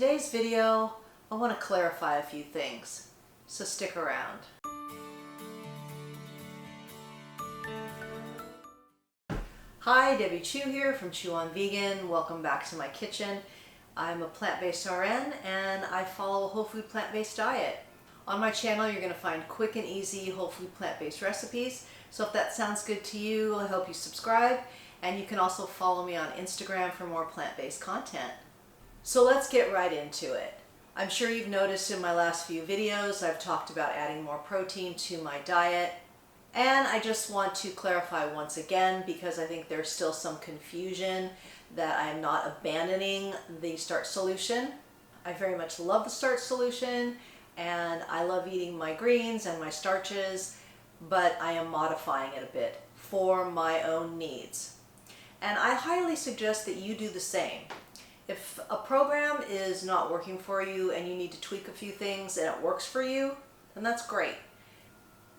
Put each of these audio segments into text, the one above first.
today's video, I want to clarify a few things, so stick around. Hi, Debbie Chu here from Chew on Vegan. Welcome back to my kitchen. I'm a plant-based RN and I follow a whole food plant-based diet. On my channel you're going to find quick and easy whole food plant-based recipes. So if that sounds good to you, I hope you subscribe, and you can also follow me on Instagram for more plant-based content. So let's get right into it. I'm sure you've noticed in my last few videos I've talked about adding more protein to my diet, and I just want to clarify once again because I think there's still some confusion that I'm not abandoning the starch solution. I very much love the starch solution and I love eating my greens and my starches, but I am modifying it a bit for my own needs. And I highly suggest that you do the same. If a program is not working for you and you need to tweak a few things and it works for you, then that's great.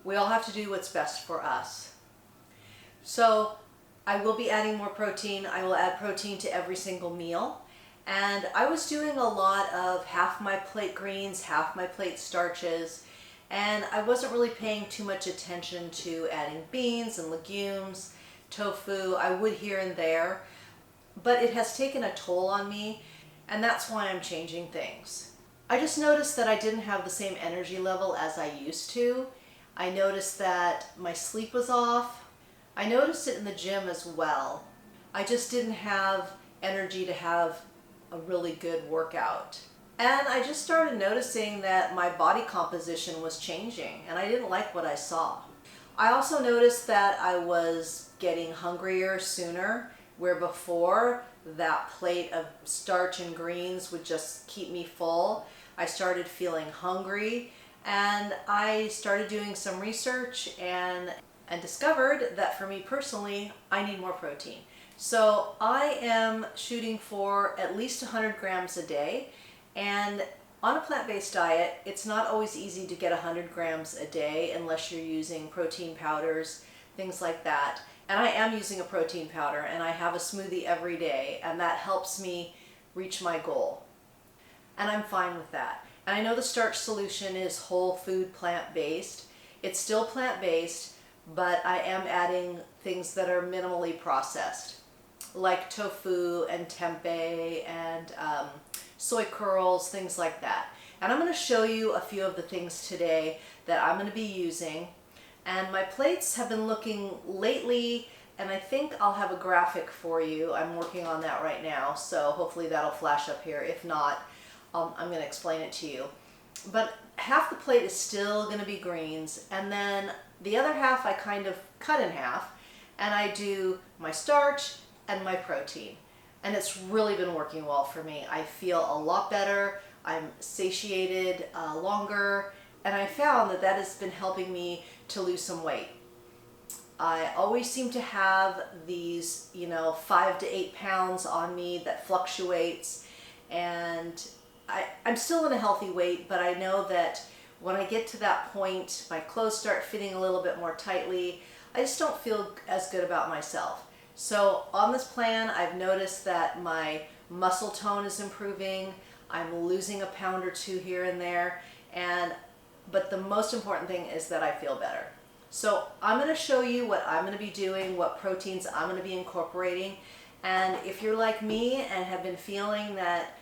We all have to do what's best for us. So I will be adding more protein. I will add protein to every single meal. And I was doing a lot of half my plate greens, half my plate starches, and I wasn't really paying too much attention to adding beans and legumes, tofu. I would here and there, but it has taken a toll on me, and that's why I'm changing things. I just noticed that I didn't have the same energy level as I used to. I noticed that my sleep was off. I noticed it in the gym as well. I just didn't have energy to have a really good workout. And I just started noticing that my body composition was changing, and I didn't like what I saw. I also noticed that I was getting hungrier sooner, where before that plate of starch and greens would just keep me full. I started feeling hungry, and I started doing some research and discovered that for me personally, I need more protein. So I am shooting for at least 100 grams a day, and on a plant-based diet, it's not always easy to get 100 grams a day unless you're using protein powders, things like that. And I am using a protein powder, and I have a smoothie every day, and that helps me reach my goal. And I'm fine with that. And I know the starch solution is whole food plant-based. It's still plant-based, but I am adding things that are minimally processed, like tofu and tempeh and soy curls, things like that. And I'm going to show you a few of the things today that I'm going to be using. And my plates have been looking lately, and I think I'll have a graphic for you. I'm working on that right now, so hopefully that'll flash up here. If not, I'm going to explain it to you. But half the plate is still going to be greens, and then the other half I kind of cut in half, and I do my starch and my protein. And it's really been working well for me. I feel a lot better. I'm satiated longer, and I found that that has been helping me to lose some weight. I always seem to have these, 5 to 8 pounds on me that fluctuates, and I'm still in a healthy weight, but I know that when I get to that point, my clothes start fitting a little bit more tightly. I just don't feel as good about myself. So on this plan, I've noticed that my muscle tone is improving. I'm losing a pound or two here and there, but the most important thing is that I feel better. So I'm going to show you what I'm going to be doing, what proteins I'm going to be incorporating. And if you're like me and have been feeling that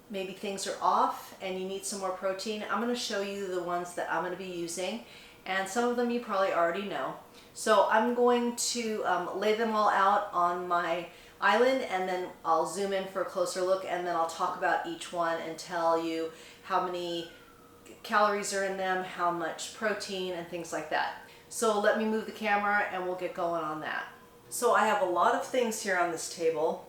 maybe things are off and you need some more protein, I'm going to show you the ones that I'm going to be using. And some of them you probably already know. So I'm going to lay them all out on my island, and then I'll zoom in for a closer look, and then I'll talk about each one and tell you how many calories are in them, how much protein, and things like that. So let me move the camera and we'll get going on that. So I have a lot of things here on this table.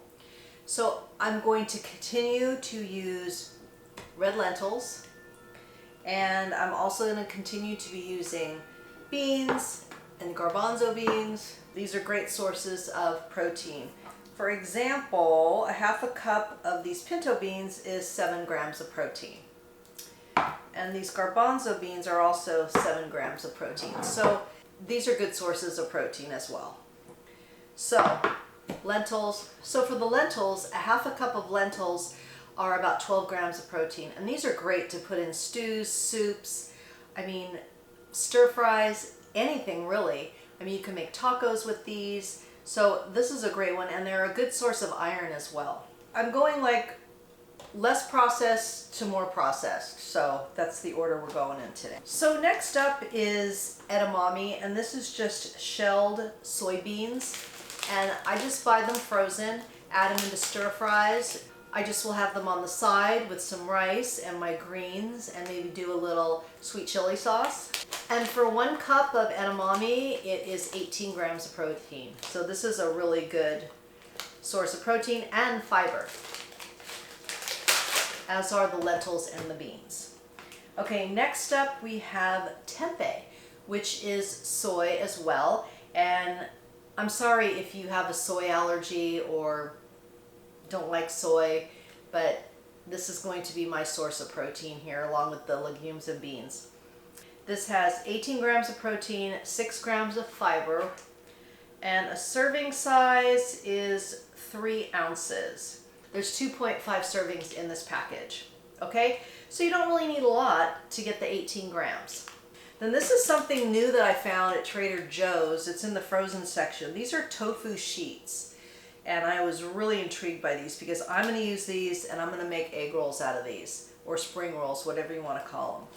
So I'm going to continue to use red lentils, and I'm also going to continue to be using beans and garbanzo beans. These are great sources of protein. For example, a half a cup of these pinto beans is 7 grams of protein. And these garbanzo beans are also 7 grams of protein. So these are good sources of protein as well. So lentils. So for the lentils, a half a cup of lentils are about 12 grams of protein. And these are great to put in stews, soups, I mean, stir fries, anything really. I mean, you can make tacos with these. So this is a great one, and they're a good source of iron as well. I'm going like less processed to more processed. So that's the order we're going in today. So next up is edamame, and this is just shelled soybeans. And I just buy them frozen, add them into stir fries. I just will have them on the side with some rice and my greens and maybe do a little sweet chili sauce. And for 1 cup of edamame, it is 18 grams of protein. So this is a really good source of protein and fiber, as are the lentils and the beans. Okay, next up we have tempeh, which is soy as well. And I'm sorry if you have a soy allergy or don't like soy, but this is going to be my source of protein here along with the legumes and beans. This has 18 grams of protein, 6 grams of fiber, and a serving size is 3 ounces. There's 2.5 servings in this package, okay? So you don't really need a lot to get the 18 grams. Then this is something new that I found at Trader Joe's. It's in the frozen section. These are tofu sheets. And I was really intrigued by these because I'm going to use these and I'm going to make egg rolls out of these, or spring rolls, whatever you want to call them.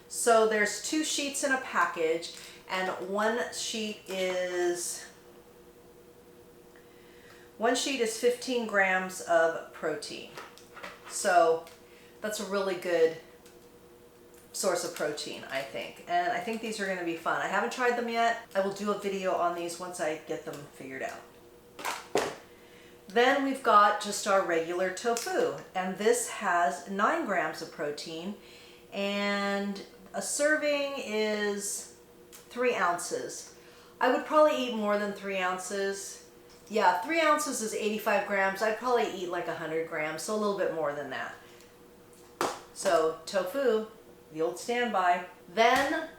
So there's 2 sheets in a package, and one sheet is 15 grams of protein. So that's a really good source of protein, I think. And I think these are going to be fun. I haven't tried them yet. I will do a video on these once I get them figured out. Then we've got just our regular tofu, and this has 9 grams of protein, and a serving is 3 ounces. I would probably eat more than 3 ounces. Yeah, 3 ounces is 85 grams. I'd probably eat like 100 grams, so a little bit more than that. So tofu, the old standby. Then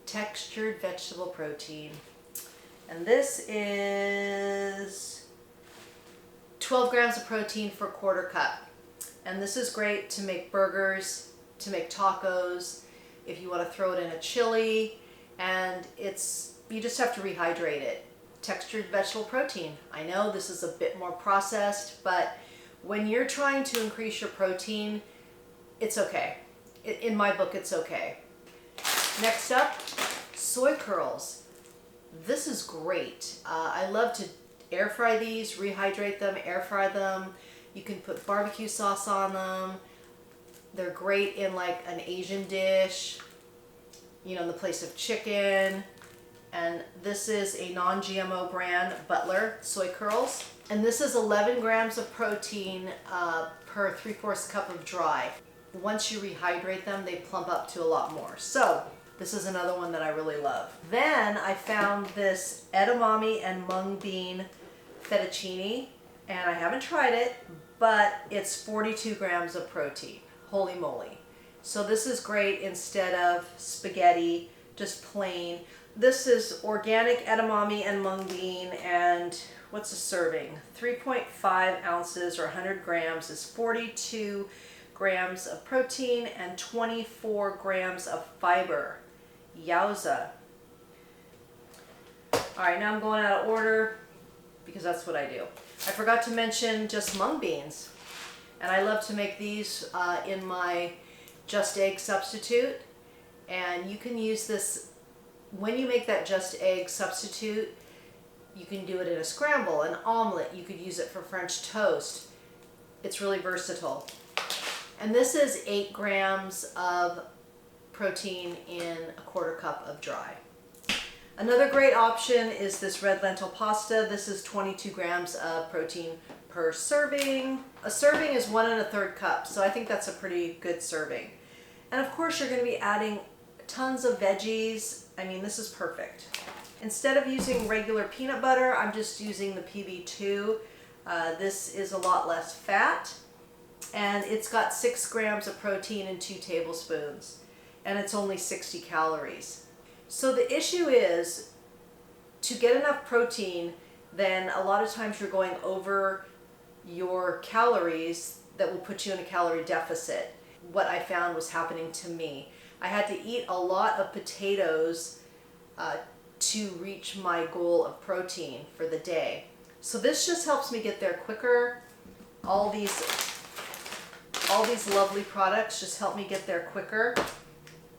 textured vegetable protein, and this is 12 grams of protein for a 1/4 cup. And this is great to make burgers, to make tacos, if you want to throw it in a chili, and you just have to rehydrate it. Textured vegetable protein. I know this is a bit more processed, but when you're trying to increase your protein, it's okay. In my book, it's okay. Next up, soy curls. This is great. I love to air fry these, rehydrate them, air fry them. You can put barbecue sauce on them. They're great in like an Asian dish, you know, in the place of chicken. And this is a non-GMO brand, Butler soy curls. And this is 11 grams of protein per 3/4 cup of dry. Once you rehydrate them, they plump up to a lot more. So this is another one that I really love. Then I found this edamame and mung bean fettuccine, and I haven't tried it, but it's 42 grams of protein. Holy moly. So this is great instead of spaghetti, just plain. This is organic edamame and mung bean, and what's a serving? 3.5 ounces or 100 grams is 42 grams of protein and 24 grams of fiber. Yowza. All right, now I'm going out of order because that's what I do. I forgot to mention just mung beans. And I love to make these in my just egg substitute. And you can use this, when you make that just egg substitute, you can do it in a scramble, an omelet. You could use it for French toast. It's really versatile. And this is 8 grams of protein in a 1/4 cup of dry. Another great option is this red lentil pasta. This is 22 grams of protein per serving. A serving is 1 1/3 cup, so I think that's a pretty good serving. And of course you're going to be adding tons of veggies. I mean, this is perfect. Instead of using regular peanut butter, I'm just using the PB2. This is a lot less fat, and it's got 6 grams of protein and 2 tablespoons, and it's only 60 calories. So the issue is, to get enough protein, then a lot of times you're going over your calories that will put you in a calorie deficit. What I found was happening to me. I had to eat a lot of potatoes to reach my goal of protein for the day. So this just helps me get there quicker. All these lovely products just help me get there quicker.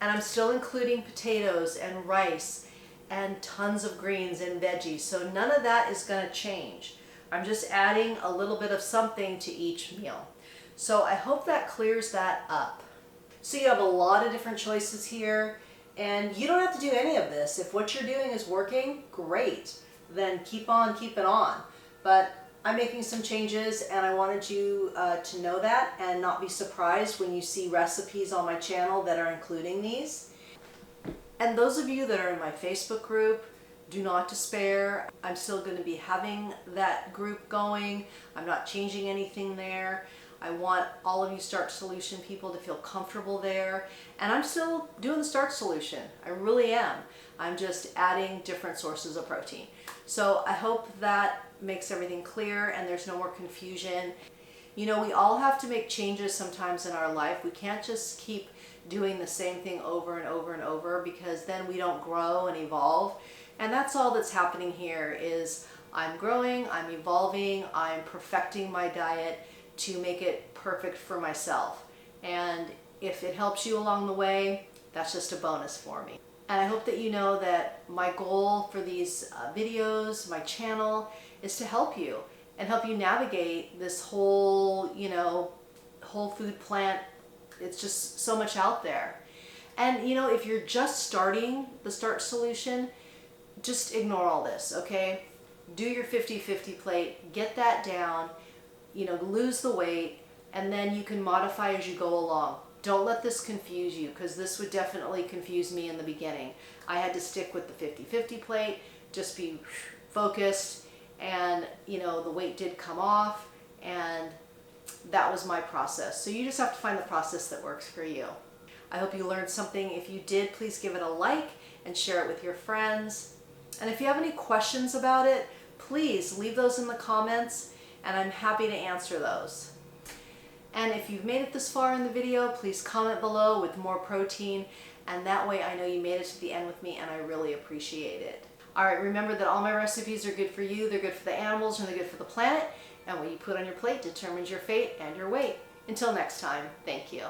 And I'm still including potatoes and rice and tons of greens and veggies. So none of that is going to change. I'm just adding a little bit of something to each meal. So I hope that clears that up. So you have a lot of different choices here, and you don't have to do any of this. If what you're doing is working, great. Then keep on keeping on. But I'm making some changes, and I wanted you to know that and not be surprised when you see recipes on my channel that are including these. And those of you that are in my Facebook group, do not despair. I'm still going to be having that group going. I'm not changing anything there. I want all of you Starch Solution people to feel comfortable there. And I'm still doing the Starch Solution. I really am. I'm just adding different sources of protein. So I hope that makes everything clear and there's no more confusion. You know, we all have to make changes sometimes in our life. We can't just keep doing the same thing over and over and over, because then we don't grow and evolve. And that's all that's happening here is I'm growing, I'm evolving, I'm perfecting my diet to make it perfect for myself. And if it helps you along the way, that's just a bonus for me. And I hope that you know that my goal for these videos, my channel, is to help you and help you navigate this whole, whole food plant. It's just so much out there. And if you're just starting the Starch Solution, just ignore all this, okay? Do your 50-50 plate, get that down, lose the weight, and then you can modify as you go along. Don't let this confuse you, because this would definitely confuse me in the beginning. I had to stick with the 50-50 plate, just be focused, and the weight did come off, and that was my process. So you just have to find the process that works for you. I hope you learned something. If you did, please give it a like and share it with your friends. And if you have any questions about it, please leave those in the comments, and I'm happy to answer those. And if you've made it this far in the video, please comment below with more protein, and that way I know you made it to the end with me, and I really appreciate it. Alright, remember that all my recipes are good for you, they're good for the animals, and they're good for the planet, and what you put on your plate determines your fate and your weight. Until next time, thank you.